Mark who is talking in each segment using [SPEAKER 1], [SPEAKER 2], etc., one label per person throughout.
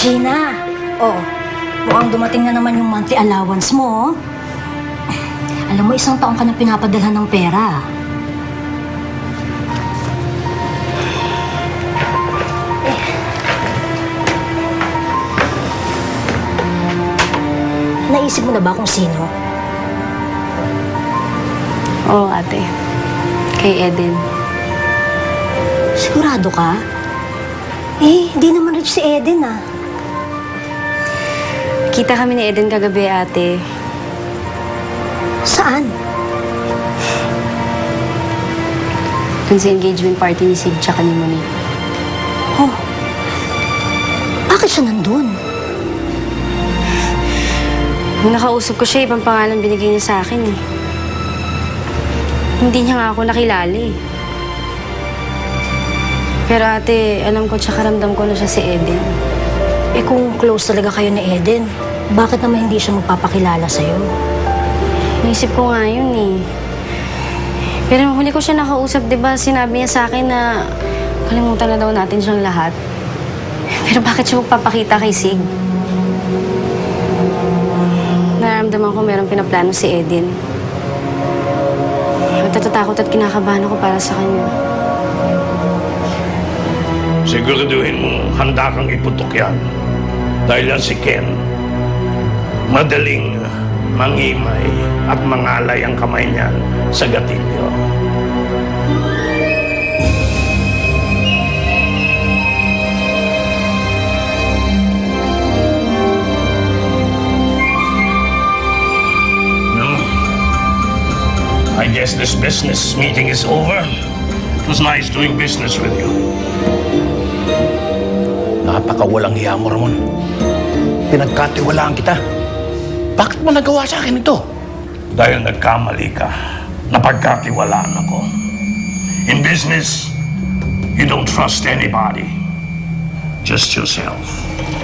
[SPEAKER 1] Gina, mukhang dumating na naman yung monthly allowance mo. Alam mo, 1 taon ka na pinapadalhan ng pera. Naisip mo na ba kung sino?
[SPEAKER 2] Oo, ate. Kay Eden.
[SPEAKER 1] Sigurado ka? Di naman rich si Eden, ah.
[SPEAKER 2] Kita kami ni Eden kagabi, ate.
[SPEAKER 1] Saan?
[SPEAKER 2] Dun sa engagement party ni Sig tsaka ni Monique.
[SPEAKER 1] Bakit siya nandun?
[SPEAKER 2] Nung nakausap ko siya, ibang pangalan binigay niya sa akin, eh. Hindi niya nga ako nakilala, eh. Pero ate, alam ko tsaka ramdam ko na siya si Eden.
[SPEAKER 1] Kung close talaga kayo ni Eden, bakit naman hindi siya magpapakilala sa'yo?
[SPEAKER 2] Naisip ko nga yun, eh. Pero nung huli ko siya nakausap, di ba, sinabi niya sa akin na kalimutan na daw natin siyang lahat. Pero bakit siya magpapakita kay Sig? Nararamdaman ko merong pinaplano si Eden. At natatakot at kinakabahan ako para sa kanya.
[SPEAKER 3] Siguraduhin mo, handa kang iputok yan. Dahil yan si Ken. Madaling mangimay at mangalay ang kamay niyan sa gatilyo. I guess this business meeting is over. It was nice doing business with you.
[SPEAKER 4] Napakawalang hiya mo, Ramon. Pinagkatiwalaan kita. Bakit mo nagawa sa akin ito?
[SPEAKER 3] Dahil nagkamali ka, napagkatiwalaan ako. In business, you don't trust anybody. Just yourself.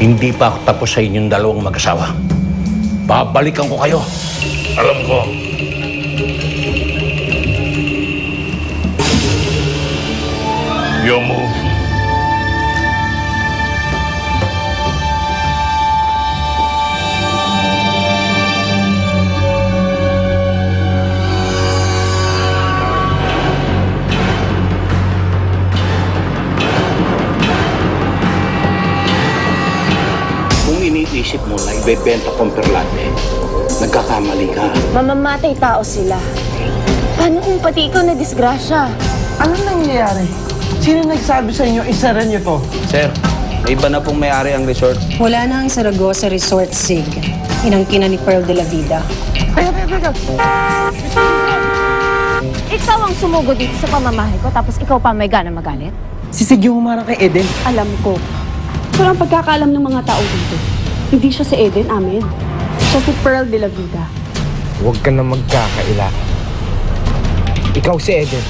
[SPEAKER 4] Hindi pa ako tapos sa inyong dalawang mag-asawa. Babalikan ko kayo.
[SPEAKER 3] Alam ko. Your move.
[SPEAKER 4] Kung iniisip mo na ibebenta kong perlate, nagkakamali ka.
[SPEAKER 5] Mamamatay tao sila. Paano kung pati ikaw na disgrasya?
[SPEAKER 6] Anong nangyayari? Sino nagsabi sa inyo isara niyo to?
[SPEAKER 7] Sir, may iba na pong may-ari ang resort.
[SPEAKER 8] Wala na ang Saragossa Resort, Sig. Inangkina ni Pearl de la Vida.
[SPEAKER 6] Teka.
[SPEAKER 5] Ikaw ang sumugod dito sa pamamahay ko, tapos ikaw pa may gana magalit?
[SPEAKER 6] Sisig yung humarang kay Eden.
[SPEAKER 9] Alam ko. Pero ang pagkakaalam ng mga tao dito, hindi siya si Eden, amen. Siya si Pearl de la Vida.
[SPEAKER 10] Huwag ka na magkakaila. Ikaw si Eden.